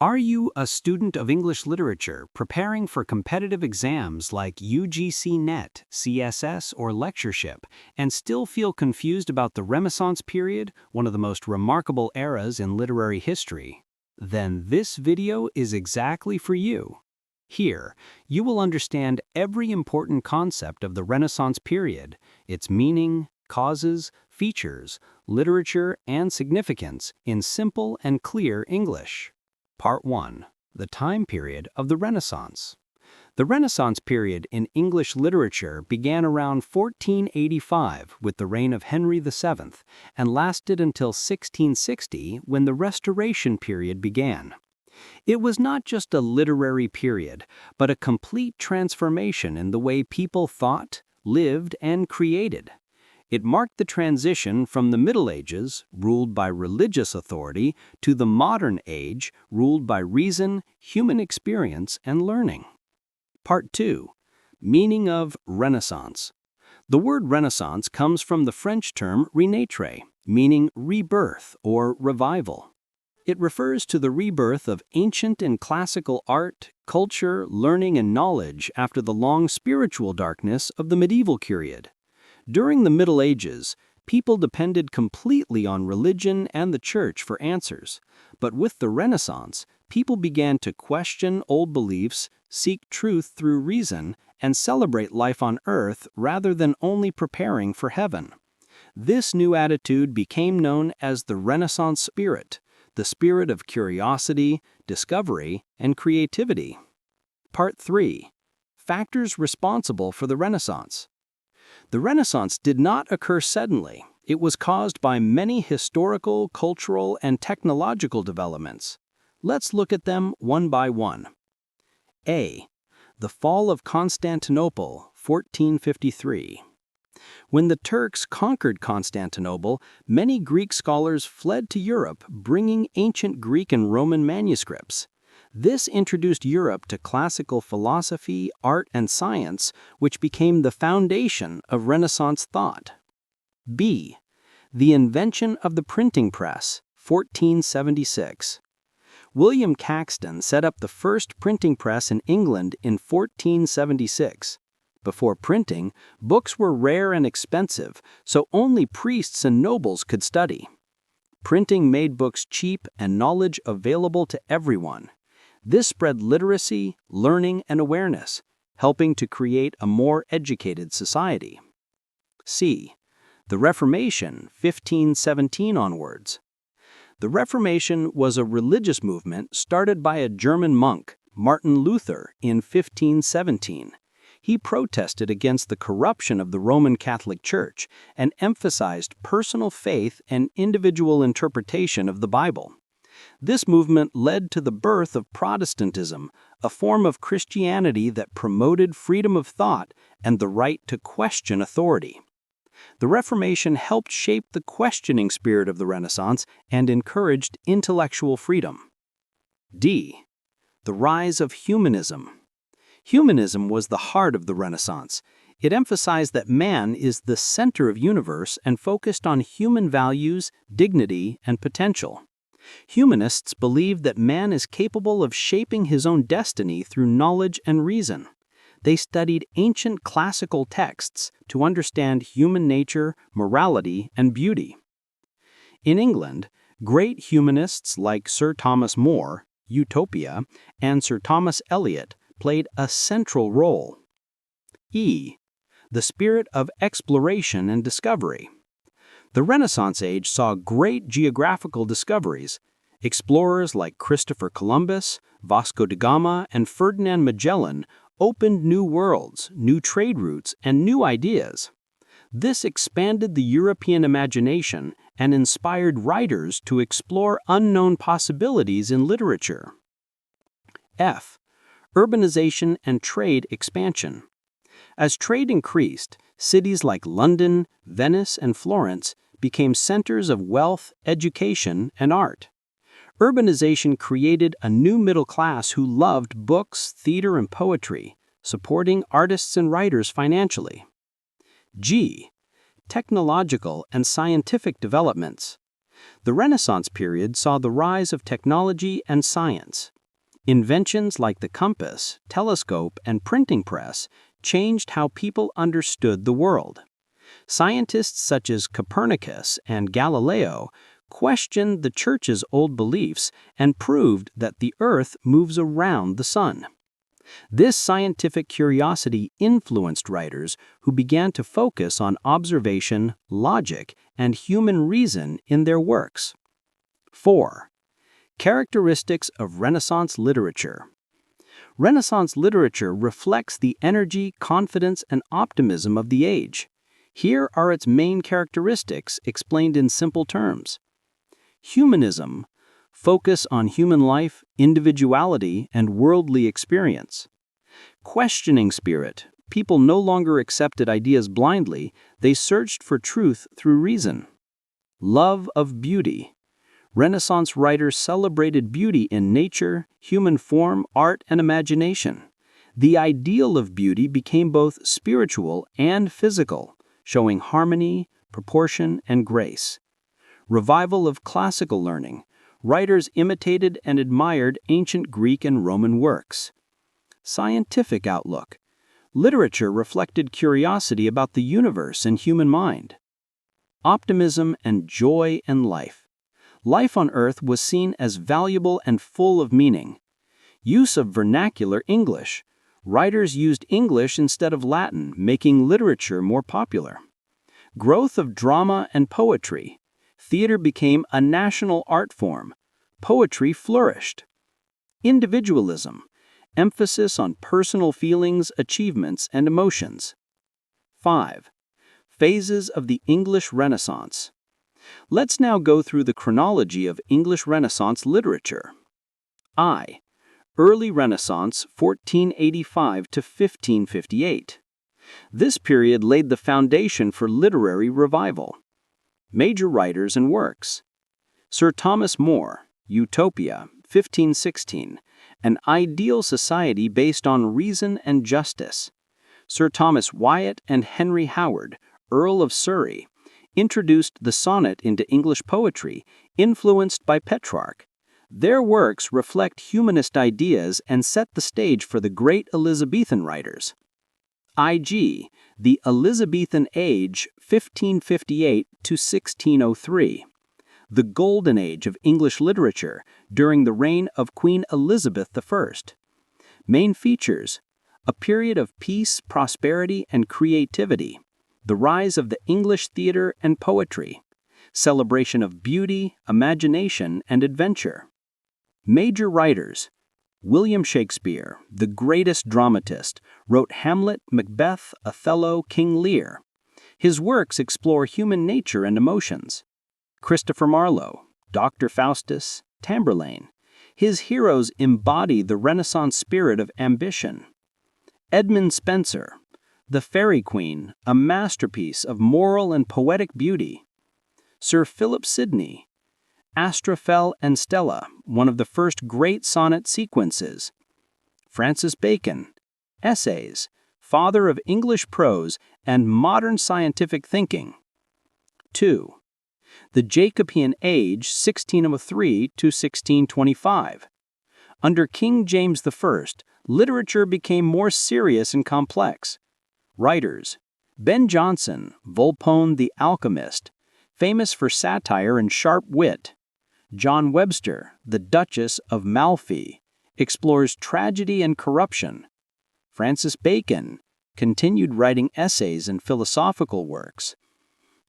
Are you a student of English literature preparing for competitive exams like UGC NET, CSS, or Lectureship, and still feel confused about the Renaissance period, one of the most remarkable eras in literary history? Then this video is exactly for you. Here, you will understand every important concept of the Renaissance period, its meaning, causes, features, literature, and significance in simple and clear English. Part 1. The time period of the Renaissance. The Renaissance period in English literature began around 1485 with the reign of Henry VII and lasted until 1660 when the Restoration period began. It was not just a literary period, but a complete transformation in the way people thought, lived, and created. It marked the transition from the Middle Ages, ruled by religious authority, to the modern age, ruled by reason, human experience, and learning. Part 2. Meaning of Renaissance. The word Renaissance comes from the French term renaître, meaning rebirth or revival. It refers to the rebirth of ancient and classical art, culture, learning, and knowledge after the long spiritual darkness of the medieval period. During the Middle Ages, people depended completely on religion and the church for answers. But with the Renaissance, people began to question old beliefs, seek truth through reason, and celebrate life on earth rather than only preparing for heaven. This new attitude became known as the Renaissance spirit, the spirit of curiosity, discovery, and creativity. Part 3. Factors responsible for the Renaissance. The Renaissance did not occur suddenly. It was caused by many historical, cultural, and technological developments. Let's look at them one by one. A. The fall of Constantinople, 1453. When the Turks conquered Constantinople, many Greek scholars fled to Europe, bringing ancient Greek and Roman manuscripts. This introduced Europe to classical philosophy, art, and science, which became the foundation of Renaissance thought. B. The invention of the printing press, 1476. William Caxton set up the first printing press in England in 1476. Before printing, books were rare and expensive, so only priests and nobles could study. Printing made books cheap and knowledge available to everyone. This spread literacy, learning, and awareness, helping to create a more educated society. C. The Reformation, 1517 onwards. The Reformation was a religious movement started by a German monk, Martin Luther, in 1517. He protested against the corruption of the Roman Catholic Church and emphasized personal faith and individual interpretation of the Bible. This movement led to the birth of Protestantism, a form of Christianity that promoted freedom of thought and the right to question authority. The Reformation helped shape the questioning spirit of the Renaissance and encouraged intellectual freedom. D. The rise of humanism. Humanism was the heart of the Renaissance. It emphasized that man is the center of the universe and focused on human values, dignity, and potential. Humanists believed that man is capable of shaping his own destiny through knowledge and reason. They studied ancient classical texts to understand human nature, morality, and beauty. In England, great humanists like Sir Thomas More, Utopia, and Sir Thomas Eliot played a central role. E. The spirit of exploration and discovery. The Renaissance age saw great geographical discoveries. Explorers like Christopher Columbus, Vasco da Gama, and Ferdinand Magellan opened new worlds, new trade routes, and new ideas. This expanded the European imagination and inspired writers to explore unknown possibilities in literature. F. Urbanization and trade expansion. As trade increased, cities like London, Venice, and Florence became centers of wealth, education, and art. Urbanization created a new middle class who loved books, theater, and poetry, supporting artists and writers financially. G. Technological and scientific developments. The Renaissance period saw the rise of technology and science. Inventions like the compass, telescope, and printing press changed how people understood the world. Scientists such as Copernicus and Galileo questioned the Church's old beliefs and proved that the Earth moves around the sun. This scientific curiosity influenced writers who began to focus on observation, logic, and human reason in their works. 4. Characteristics of Renaissance literature. Renaissance literature reflects the energy, confidence, and optimism of the age. Here are its main characteristics explained in simple terms. Humanism, focus on human life, individuality, and worldly experience. Questioning spirit, people no longer accepted ideas blindly, they searched for truth through reason. Love of beauty. Renaissance writers celebrated beauty in nature, human form, art, and imagination. The ideal of beauty became both spiritual and physical, showing harmony, proportion, and grace. Revival of classical learning. Writers imitated and admired ancient Greek and Roman works. Scientific outlook. Literature reflected curiosity about the universe and human mind. Optimism and joy in life. Life on Earth was seen as valuable and full of meaning. Use of vernacular English. Writers used English instead of Latin, making literature more popular. Growth of drama and poetry. Theater became a national art form. Poetry flourished. Individualism. Emphasis on personal feelings, achievements, and emotions. 5. Phases of the English Renaissance. Let's now go through the chronology of English Renaissance literature. I. Early Renaissance, 1485 to 1558. This period laid the foundation for literary revival. Major writers and works. Sir Thomas More, Utopia, 1516, an ideal society based on reason and justice. Sir Thomas Wyatt and Henry Howard, Earl of Surrey, introduced the sonnet into English poetry, influenced by Petrarch. Their works reflect humanist ideas and set the stage for the great Elizabethan writers. I.G., the Elizabethan Age, 1558 to 1603. The golden age of English literature during the reign of Queen Elizabeth I. Main features: a period of peace, prosperity, and creativity. The rise of the English theater and poetry. Celebration of beauty, imagination, and adventure. Major writers. William Shakespeare, the greatest dramatist, wrote Hamlet, Macbeth, Othello, King Lear. His works explore human nature and emotions. Christopher Marlowe, Dr. Faustus, Tamburlaine. His heroes embody the Renaissance spirit of ambition. Edmund Spenser, The Faerie Queene, a masterpiece of moral and poetic beauty. Sir Philip Sidney, Astrophel and Stella, one of the first great sonnet sequences. Francis Bacon, Essays, father of English prose and modern scientific thinking. 2. The Jacobean Age, 1603 to 1625. Under King James I, literature became more serious and complex. Writers: Ben Jonson, Volpone the Alchemist, famous for satire and sharp wit. John Webster, the Duchess of Malfi, explores tragedy and corruption. Francis Bacon continued writing essays and philosophical works.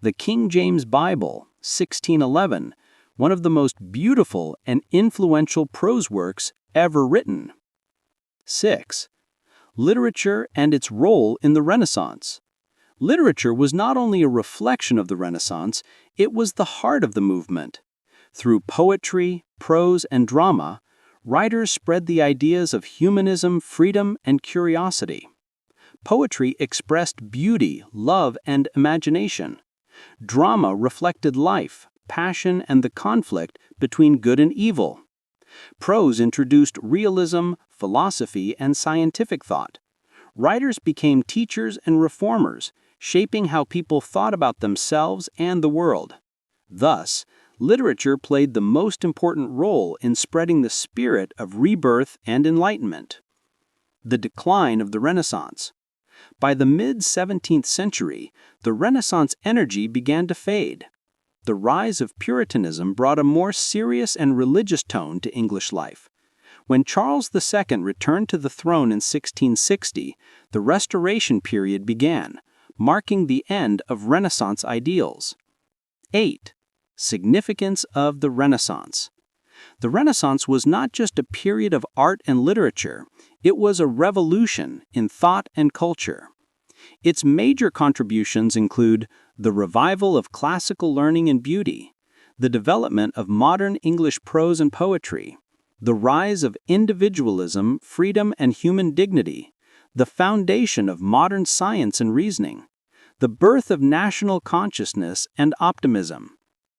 The King James Bible, 1611, one of the most beautiful and influential prose works ever written. 6. Literature and its role in the Renaissance. Literature was not only a reflection of the Renaissance, it was the heart of the movement. Through poetry, prose, and drama, writers spread the ideas of humanism, freedom, and curiosity. Poetry expressed beauty, love, and imagination. Drama reflected life, passion, and the conflict between good and evil. Prose introduced realism, philosophy, and scientific thought. Writers became teachers and reformers, shaping how people thought about themselves and the world. Thus, literature played the most important role in spreading the spirit of rebirth and enlightenment. The decline of the Renaissance. By the mid-17th century, the Renaissance energy began to fade. The rise of Puritanism brought a more serious and religious tone to English life. When Charles II returned to the throne in 1660, the Restoration period began, marking the end of Renaissance ideals. 8. Significance of the Renaissance. The Renaissance was not just a period of art and literature, it was a revolution in thought and culture. Its major contributions include the revival of classical learning and beauty, the development of modern English prose and poetry, the rise of individualism, freedom, and human dignity, the foundation of modern science and reasoning, the birth of national consciousness and optimism,